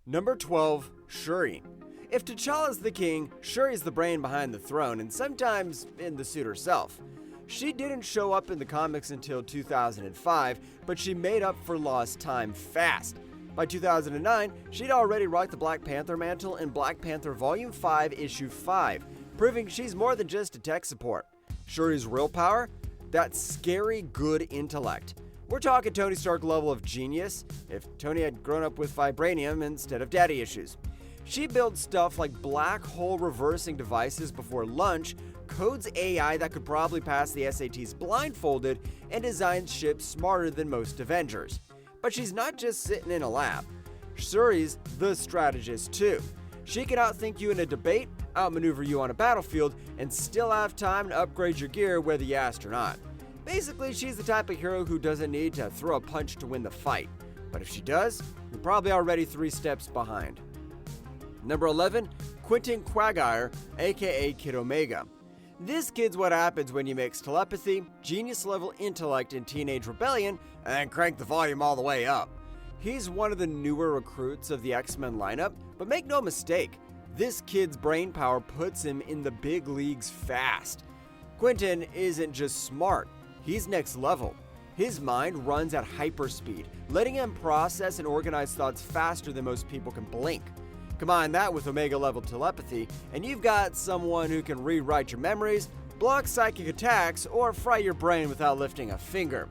Number 12, Shuri. If T'Challa's the king, Shuri's the brain behind the throne, and sometimes in the suit herself. She didn't show up in the comics until 2005, but she made up for lost time fast. By 2009, she'd already rocked the Black Panther mantle in Black Panther Volume 5, Issue 5, proving she's more than just a tech support. Shuri's real power? That scary good intellect. We're talking Tony Stark level of genius, if Tony had grown up with vibranium instead of daddy issues. She builds stuff like black hole reversing devices before lunch, codes AI that could probably pass the SATs blindfolded, and designs ships smarter than most Avengers. But she's not just sitting in a lab. Shuri's the strategist too. She can outthink you in a debate, outmaneuver you on a battlefield, and still have time to upgrade your gear whether you asked or not. Basically, she's the type of hero who doesn't need to throw a punch to win the fight. But if she does, you're probably already 3 steps behind. Number 11, Quentin Quire, aka Kid Omega. This kid's what happens when you mix telepathy, genius-level intellect, and teenage rebellion, and crank the volume all the way up. He's one of the newer recruits of the X-Men lineup, but make no mistake, this kid's brain power puts him in the big leagues fast. Quentin isn't just smart, he's next level. His mind runs at hyperspeed, letting him process and organize thoughts faster than most people can blink. Combine that with Omega-level telepathy, and you've got someone who can rewrite your memories, block psychic attacks, or fry your brain without lifting a finger.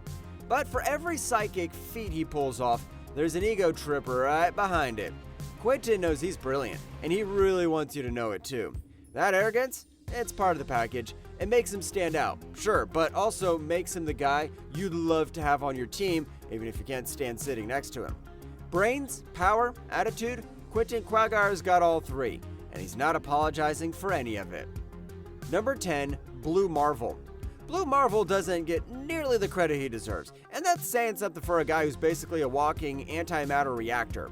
But for every psychic feat he pulls off, there's an ego tripper right behind it. Quentin knows he's brilliant, and he really wants you to know it too. That arrogance? It's part of the package. It makes him stand out, sure, but also makes him the guy you'd love to have on your team, even if you can't stand sitting next to him. Brains, power, attitude, Quentin Quire's got all 3, and he's not apologizing for any of it. Number 10, Blue Marvel. Blue Marvel doesn't get nearly the credit he deserves, and that's saying something for a guy who's basically a walking antimatter reactor.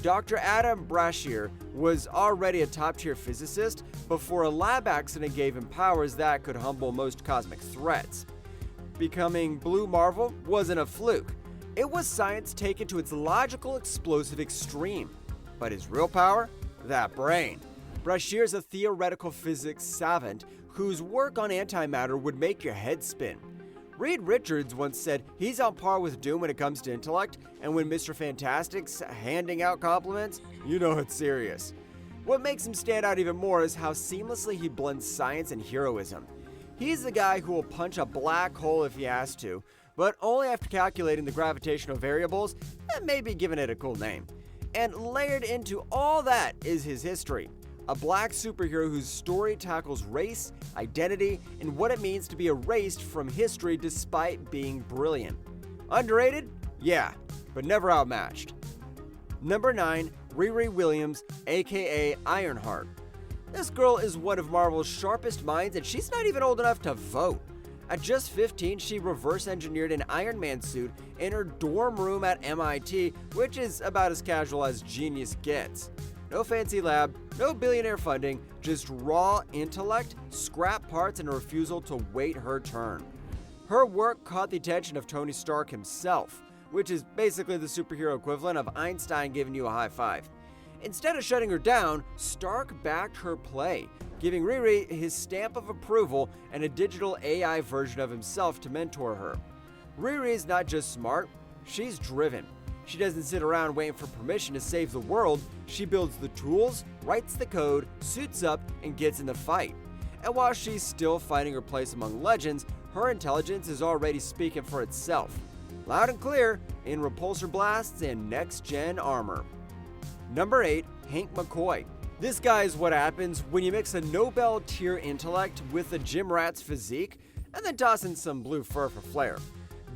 Dr. Adam Brashear was already a top-tier physicist before a lab accident gave him powers that could humble most cosmic threats. Becoming Blue Marvel wasn't a fluke. It was science taken to its logical, explosive extreme. But his real power? That brain. Brashear's a theoretical physics savant whose work on antimatter would make your head spin. Riri Richards once said he's on par with Doom when it comes to intellect, and when Mr. Fantastic's handing out compliments, you know it's serious. What makes him stand out even more is how seamlessly he blends science and heroism. He's the guy who will punch a black hole if he has to, but only after calculating the gravitational variables and maybe giving it a cool name. And layered into all that is his history. A black superhero whose story tackles race, identity, and what it means to be erased from history despite being brilliant. Underrated? Yeah, but never outmatched. Number 9, Riri Williams, aka Ironheart. This girl is one of Marvel's sharpest minds, and she's not even old enough to vote. At just 15, she reverse-engineered an Iron Man suit in her dorm room at MIT, which is about as casual as genius gets. No fancy lab, no billionaire funding, just raw intellect, scrap parts, and a refusal to wait her turn. Her work caught the attention of Tony Stark himself, which is basically the superhero equivalent of Einstein giving you a high five. Instead of shutting her down, Stark backed her play, giving Riri his stamp of approval and a digital AI version of himself to mentor her. Riri's not just smart, she's driven. She doesn't sit around waiting for permission to save the world. She builds the tools, writes the code, suits up, and gets in the fight. And while she's still finding her place among legends, her intelligence is already speaking for itself. Loud and clear in repulsor blasts and next-gen armor. Number 8, Hank McCoy. This guy is what happens when you mix a Nobel-tier intellect with a gym rat's physique and then toss in some blue fur for flair.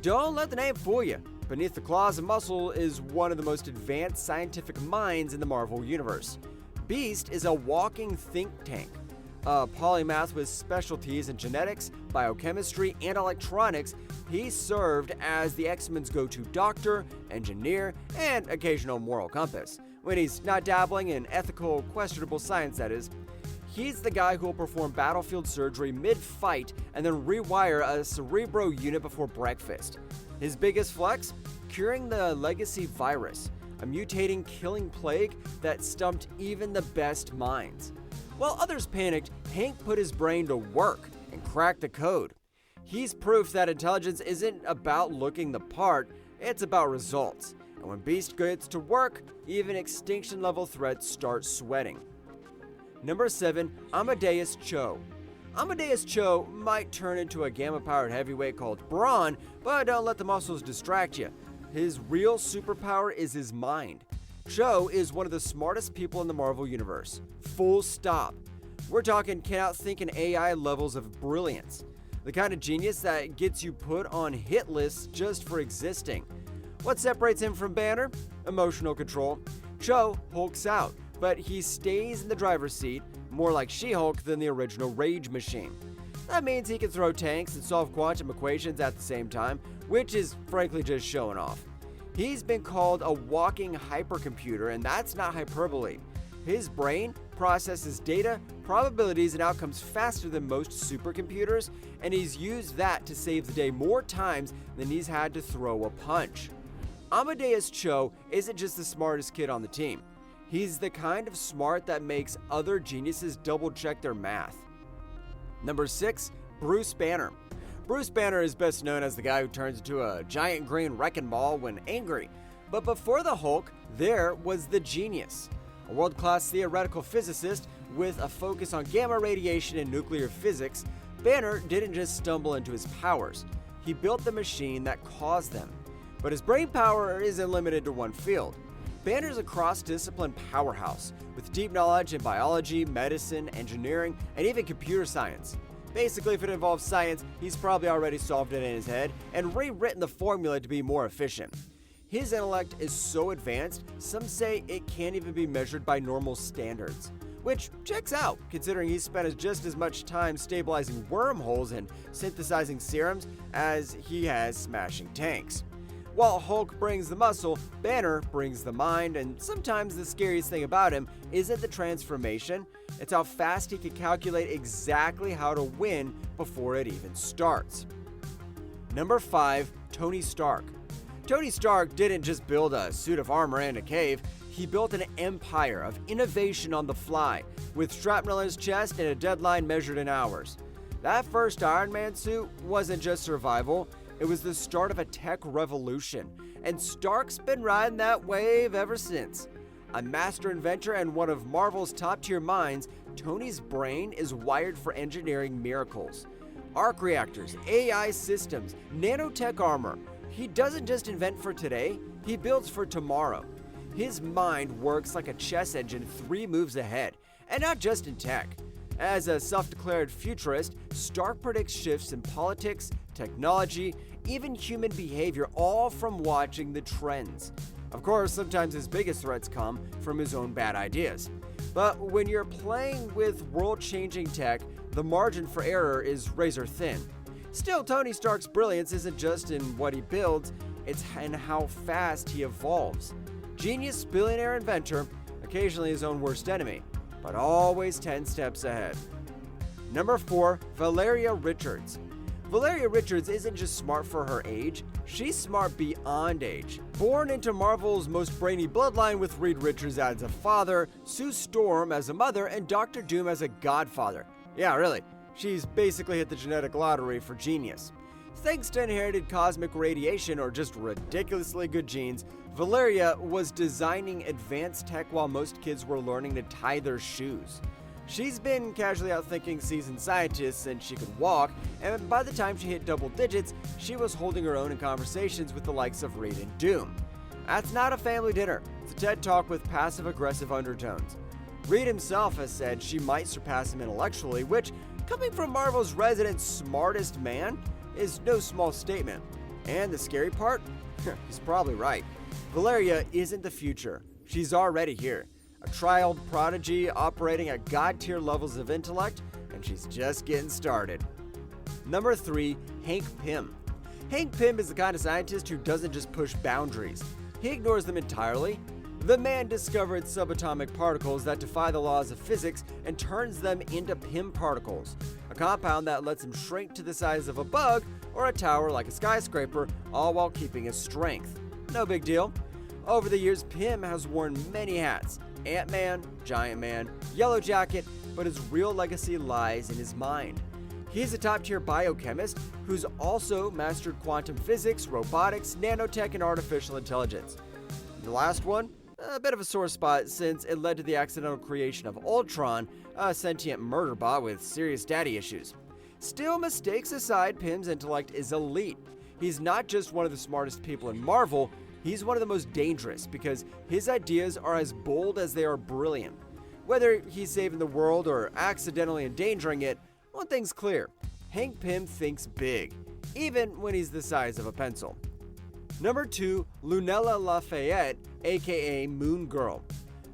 Don't let the name fool you. Beneath the claws and muscle is one of the most advanced scientific minds in the Marvel Universe. Beast is a walking think tank, a polymath with specialties in genetics, biochemistry, and electronics. He served as the X-Men's go-to doctor, engineer, and occasional moral compass. When he's not dabbling in ethical, questionable science, that is. He's the guy who will perform battlefield surgery mid-fight and then rewire a Cerebro unit before breakfast. His biggest flex? Curing the legacy virus, a mutating killing plague that stumped even the best minds. While others panicked, Hank put his brain to work and cracked the code. He's proof that intelligence isn't about looking the part, it's about results. And when Beast gets to work, even extinction-level threats start sweating. Number 7. Amadeus Cho. Amadeus Cho might turn into a gamma-powered heavyweight called Brawn, but don't let the muscles distract you. His real superpower is his mind. Cho is one of the smartest people in the Marvel Universe. Full stop. We're talking can outthink an AI levels of brilliance. The kind of genius that gets you put on hit lists just for existing. What separates him from Banner? Emotional control. Cho hulks out, but he stays in the driver's seat, more like She-Hulk than the original Rage Machine. That means he can throw tanks and solve quantum equations at the same time, which is frankly just showing off. He's been called a walking hypercomputer, and that's not hyperbole. His brain processes data, probabilities, and outcomes faster than most supercomputers, and he's used that to save the day more times than he's had to throw a punch. Amadeus Cho isn't just the smartest kid on the team. He's the kind of smart that makes other geniuses double-check their math. Number 6. Bruce Banner. Bruce Banner is best known as the guy who turns into a giant green wrecking ball when angry. But before the Hulk, there was the genius. A world-class theoretical physicist with a focus on gamma radiation and nuclear physics, Banner didn't just stumble into his powers. He built the machine that caused them. But his brain power isn't limited to one field. Banner's a cross-discipline powerhouse with deep knowledge in biology, medicine, engineering, and even computer science. Basically, if it involves science, he's probably already solved it in his head and rewritten the formula to be more efficient. His intellect is so advanced, some say it can't even be measured by normal standards. Which checks out, considering he spent just as much time stabilizing wormholes and synthesizing serums as he has smashing tanks. While Hulk brings the muscle, Banner brings the mind, and sometimes the scariest thing about him isn't the transformation, it's how fast he can calculate exactly how to win before it even starts. Number 5. Tony Stark. Tony Stark didn't just build a suit of armor in a cave, he built an empire of innovation on the fly, with shrapnel in his chest and a deadline measured in hours. That first Iron Man suit wasn't just survival, it was the start of a tech revolution, and Stark's been riding that wave ever since. A master inventor and one of Marvel's top-tier minds, Tony's brain is wired for engineering miracles. Arc reactors, AI systems, nanotech armor. He doesn't just invent for today, he builds for tomorrow. His mind works like a chess engine 3 moves ahead, and not just in tech. As a self-declared futurist, Stark predicts shifts in politics, technology, even human behavior, all from watching the trends. Of course, sometimes his biggest threats come from his own bad ideas. But when you're playing with world-changing tech, the margin for error is razor thin. Still, Tony Stark's brilliance isn't just in what he builds, it's in how fast he evolves. Genius, billionaire inventor, occasionally his own worst enemy, but always 10 steps ahead. Number 4. Valeria Richards. Valeria Richards isn't just smart for her age, she's smart beyond age. Born into Marvel's most brainy bloodline with Reed Richards as a father, Sue Storm as a mother, and Doctor Doom as a godfather. Yeah, really, she's basically hit the genetic lottery for genius. Thanks to inherited cosmic radiation or just ridiculously good genes, Valeria was designing advanced tech while most kids were learning to tie their shoes. She's been casually outthinking seasoned scientists since she could walk, and by the time she hit double digits, she was holding her own in conversations with the likes of Reed and Doom. That's not a family dinner, it's a TED Talk with passive-aggressive undertones. Reed himself has said she might surpass him intellectually, which, coming from Marvel's resident smartest man, is no small statement. And the scary part? He's probably right. Valeria isn't the future, she's already here. A child prodigy operating at god-tier levels of intellect, and she's just getting started. Number 3. Hank Pym. Hank Pym is the kind of scientist who doesn't just push boundaries. He ignores them entirely. The man discovered subatomic particles that defy the laws of physics and turns them into Pym particles, a compound that lets him shrink to the size of a bug or a tower like a skyscraper, all while keeping his strength. No big deal. Over the years, Pym has worn many hats: Ant-Man, Giant Man, Yellow Jacket, but his real legacy lies in his mind. He's a top-tier biochemist who's also mastered quantum physics, robotics, nanotech, and artificial intelligence. The last one? A bit of a sore spot since it led to the accidental creation of Ultron, a sentient murder bot with serious daddy issues. Still, mistakes aside, Pym's intellect is elite. He's not just one of the smartest people in Marvel, he's one of the most dangerous because his ideas are as bold as they are brilliant. Whether he's saving the world or accidentally endangering it, one thing's clear: Hank Pym thinks big, even when he's the size of a pencil. Number 2, Lunella Lafayette, aka Moon Girl.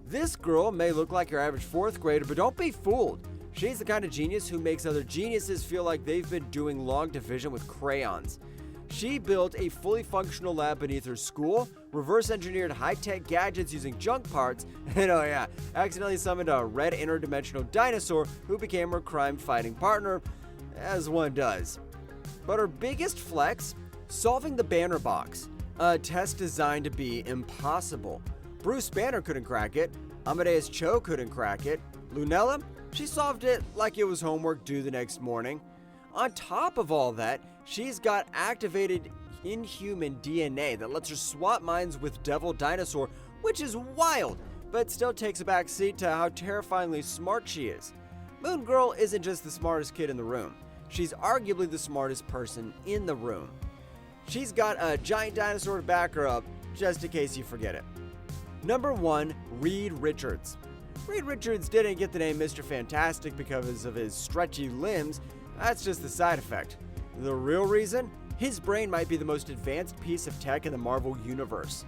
This girl may look like your average 4th grader, but don't be fooled. She's the kind of genius who makes other geniuses feel like they've been doing long division with crayons. She built a fully functional lab beneath her school, reverse engineered high-tech gadgets using junk parts, and accidentally summoned a red interdimensional dinosaur who became her crime-fighting partner, as one does. But her biggest flex? Solving the Banner box, a test designed to be impossible. Bruce Banner couldn't crack it, Amadeus Cho couldn't crack it. Lunella? She solved it like it was homework due the next morning. On top of all that, she's got activated inhuman DNA that lets her swap minds with Devil Dinosaur, which is wild, but still takes a back seat to how terrifyingly smart she is. Moon Girl isn't just the smartest kid in the room. She's arguably the smartest person in the room. She's got a giant dinosaur to back her up, just in case you forget it. Number 1, Riri Richards. Riri Richards didn't get the name Mr. Fantastic because of his stretchy limbs. That's just the side effect. The real reason? His brain might be the most advanced piece of tech in the Marvel Universe.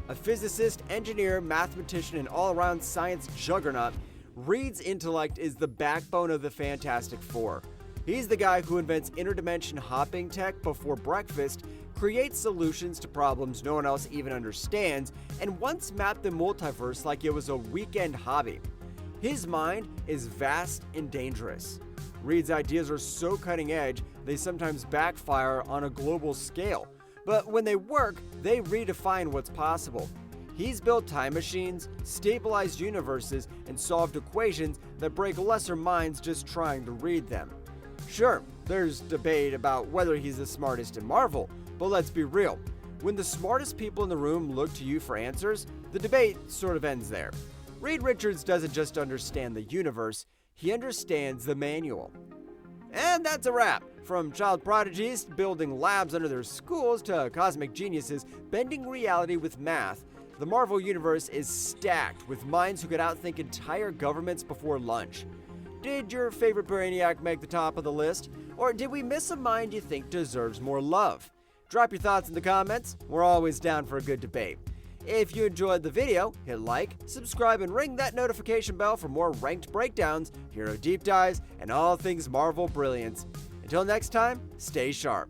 A physicist, engineer, mathematician, and all-around science juggernaut, Reed's intellect is the backbone of the Fantastic Four. He's the guy who invents interdimension hopping tech before breakfast, creates solutions to problems no one else even understands, and once mapped the multiverse like it was a weekend hobby. His mind is vast and dangerous. Reed's ideas are so cutting edge, they sometimes backfire on a global scale. But when they work, they redefine what's possible. He's built time machines, stabilized universes, and solved equations that break lesser minds just trying to read them. Sure, there's debate about whether he's the smartest in Marvel, but let's be real. When the smartest people in the room look to you for answers, the debate sort of ends there. Riri Richards doesn't just understand the universe, he understands the manual. And that's a wrap. From child prodigies building labs under their schools to cosmic geniuses bending reality with math, the Marvel Universe is stacked with minds who could outthink entire governments before lunch. Did your favorite brainiac make the top of the list? Or did we miss a mind you think deserves more love? Drop your thoughts in the comments. We're always down for a good debate. If you enjoyed the video, hit like, subscribe, and ring that notification bell for more ranked breakdowns, hero deep dives, and all things Marvel brilliance. Until next time, stay sharp.